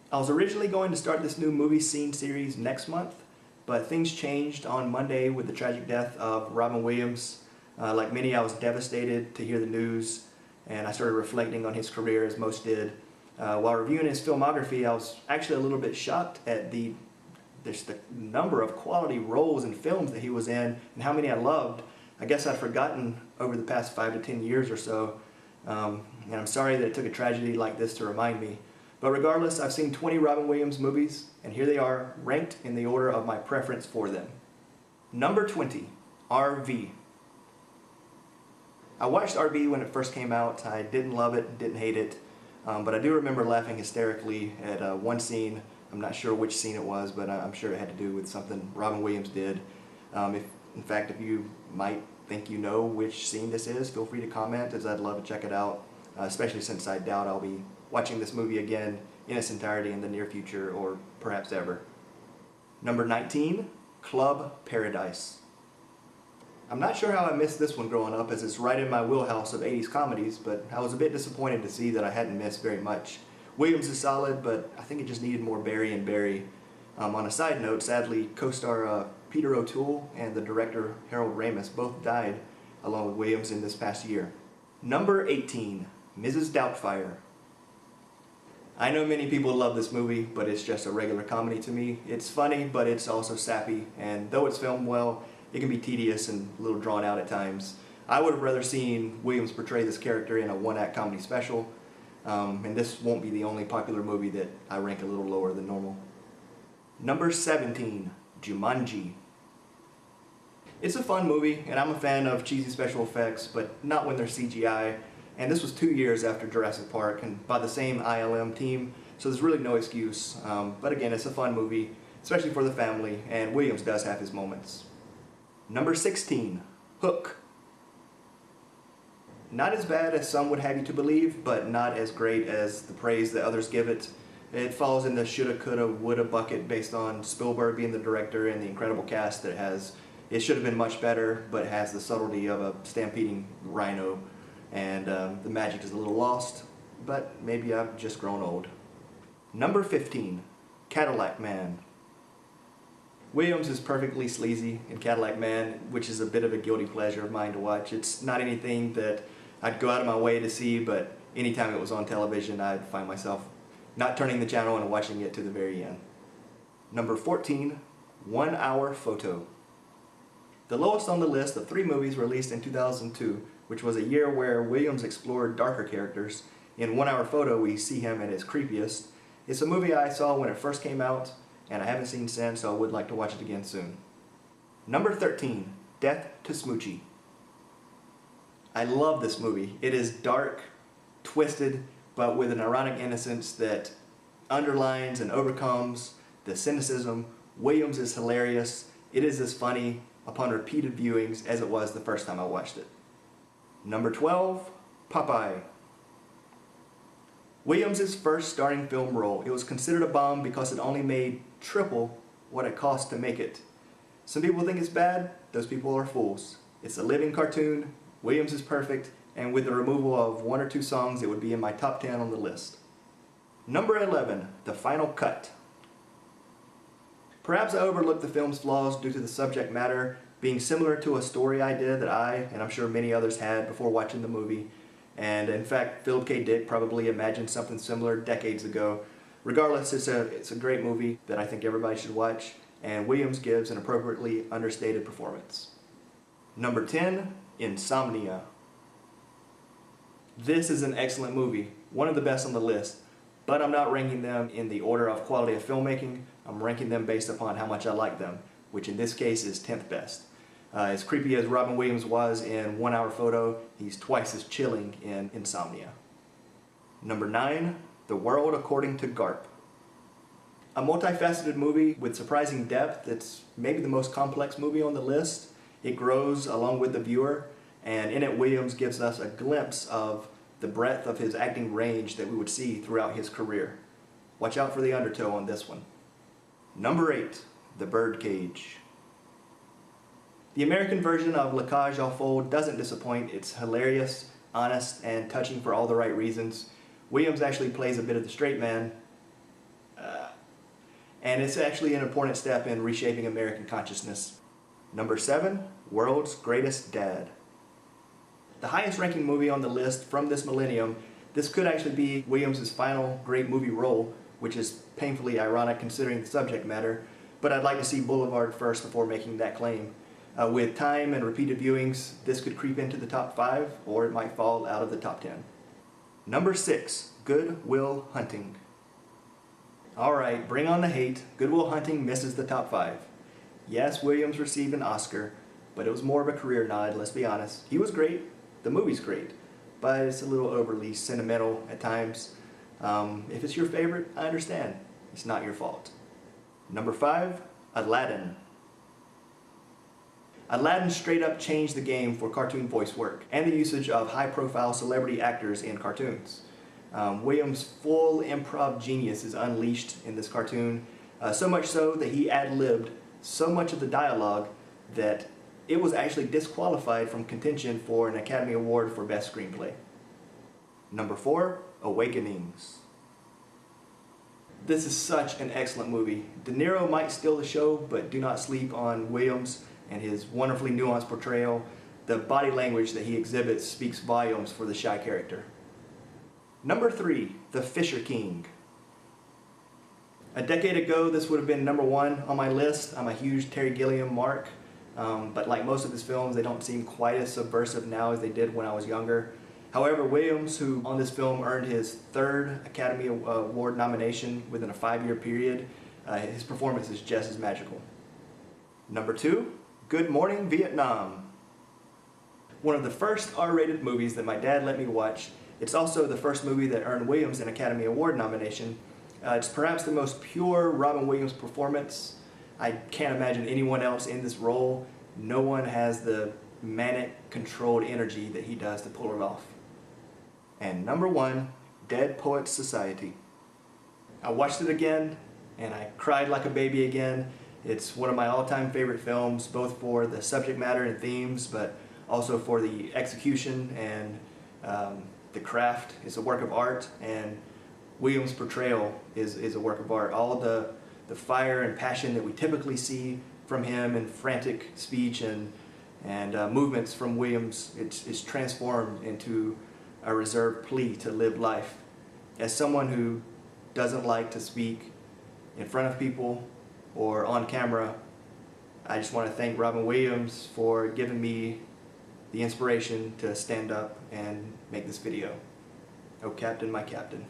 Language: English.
I was originally going to start this new movie scene series next month, but things changed on Monday with the tragic death of Robin Williams. Like many, I was devastated to hear the news, and I started reflecting on his career as most did. While reviewing his filmography, I was actually a little bit shocked at the number of quality roles and films that he was in and how many I loved. I guess I'd forgotten over the past 5 to 10 years or so, and I'm sorry that it took a tragedy like this to remind me. But regardless, I've seen 20 Robin Williams movies, and here they are, ranked in the order of my preference for them. Number 20, RV. I watched RV when it first came out. I didn't love it, didn't hate it, but I do remember laughing hysterically at one scene. I'm not sure which scene it was, but I'm sure it had to do with something Robin Williams did. In fact, if you might think you know which scene this is, feel free to comment, as I'd love to check it out, especially since I doubt I'll be watching this movie again in its entirety in the near future, or perhaps ever. Number 19, Club Paradise. I'm not sure how I missed this one growing up, as it's right in my wheelhouse of 80s comedies, but I was a bit disappointed to see that I hadn't missed very much. Williams is solid, but I think it just needed more Barry and Barry. On a side note, sadly, co-star Peter O'Toole and the director Harold Ramis both died along with Williams in this past year. Number 18, Mrs. Doubtfire. I know many people love this movie, but it's just a regular comedy to me. It's funny, but it's also sappy, and though it's filmed well, it can be tedious and a little drawn out at times. I would have rather seen Williams portray this character in a one-act comedy special, and this won't be the only popular movie that I rank a little lower than normal. Number 17, Jumanji. It's a fun movie, and I'm a fan of cheesy special effects, but not when they're CGI. And this was 2 years after Jurassic Park, and by the same ILM team, so there's really no excuse. But again, it's a fun movie, especially for the family, and Williams does have his moments. Number 16, Hook. Not as bad as some would have you to believe, but not as great as the praise that others give it. It falls in the shoulda, coulda, woulda bucket based on Spielberg being the director and the incredible cast that it has. It should have been much better, but it has the subtlety of a stampeding rhino, and the magic is a little lost, but maybe I've just grown old. Number 15, Cadillac Man. Williams is perfectly sleazy in Cadillac Man, which is a bit of a guilty pleasure of mine to watch. It's not anything that I'd go out of my way to see, but anytime it was on television, I'd find myself not turning the channel and watching it to the very end. Number 14, 1 Hour Photo. The lowest on the list of 3 movies released in 2002, which was a year where Williams explored darker characters. In 1 Hour Photo, we see him at his creepiest. It's a movie I saw when it first came out, and I haven't seen since, so I would like to watch it again soon. Number 13, Death to Smoochy. I love this movie. It is dark, twisted, but with an ironic innocence that underlines and overcomes the cynicism. Williams is hilarious. It is as funny upon repeated viewings as it was the first time I watched it. Number 12, Popeye. Williams' first starring film role. It was considered a bomb because it only made triple what it cost to make it. Some people think it's bad, those people are fools. It's a living cartoon, Williams is perfect, and with the removal of 1 or 2 songs, it would be in my top 10 on the list. Number 11, The Final Cut. Perhaps I overlooked the film's flaws due to the subject matter being similar to a story idea that I, and I'm sure many others had before watching the movie. And in fact, Philip K. Dick probably imagined something similar decades ago. Regardless, it's a great movie that I think everybody should watch, and Williams gives an appropriately understated performance. Number 10, Insomnia. This is an excellent movie, one of the best on the list, but I'm not ranking them in the order of quality of filmmaking. I'm ranking them based upon how much I like them, which in this case is 10th best. As creepy as Robin Williams was in 1 Hour Photo, he's twice as chilling in Insomnia. Number 9, The World According to Garp. A multifaceted movie with surprising depth. It's maybe the most complex movie on the list. It grows along with the viewer, and in it Williams gives us a glimpse of the breadth of his acting range that we would see throughout his career. Watch out for the undertow on this one. Number 8, The Birdcage. The American version of La Cage aux Folles doesn't disappoint. It's hilarious, honest, and touching for all the right reasons. Williams actually plays a bit of the straight man. and it's actually an important step in reshaping American consciousness. Number 7, World's Greatest Dad. The highest ranking movie on the list from this millennium, this could actually be Williams' final great movie role, which is painfully ironic considering the subject matter, but I'd like to see Boulevard first before making that claim. With time and repeated viewings, this could creep into the top 5, or it might fall out of the top 10. Number 6, Good Will Hunting. Alright, bring on the hate. Good Will Hunting misses the top 5. Yes, Williams received an Oscar, but it was more of a career nod, let's be honest. He was great, the movie's great, but it's a little overly sentimental at times. If it's your favorite, I understand. It's not your fault. Number 5, Aladdin. Aladdin straight up changed the game for cartoon voice work and the usage of high-profile celebrity actors in cartoons. Williams' full improv genius is unleashed in this cartoon, so much so that he ad-libbed so much of the dialogue that it was actually disqualified from contention for an Academy Award for Best Screenplay. Number 4, Awakenings. This is such an excellent movie. De Niro might steal the show, but do not sleep on Williams and his wonderfully nuanced portrayal. The body language that he exhibits speaks volumes for the shy character. Number 3, The Fisher King. A decade ago, this would have been number 1 on my list. I'm a huge Terry Gilliam mark, but like most of his films, they don't seem quite as subversive now as they did when I was younger. However, Williams, who on this film earned his 3rd Academy Award nomination within a 5-year period, his performance is just as magical. Number 2, Good Morning Vietnam. One of the first R-rated movies that my dad let me watch. It's also the first movie that earned Williams an Academy Award nomination. It's perhaps the most pure Robin Williams performance. I can't imagine anyone else in this role. No one has the manic, controlled energy that he does to pull it off. And number 1, Dead Poets Society. I watched it again, and I cried like a baby again. It's one of my all-time favorite films, both for the subject matter and themes, but also for the execution and the craft. It's a work of art, and Williams' portrayal is a work of art. All of the fire and passion that we typically see from him in frantic speech and movements from Williams, it's transformed into a reserved plea to live life. As someone who doesn't like to speak in front of people or on camera, I just want to thank Robin Williams for giving me the inspiration to stand up and make this video. Oh, Captain, my Captain.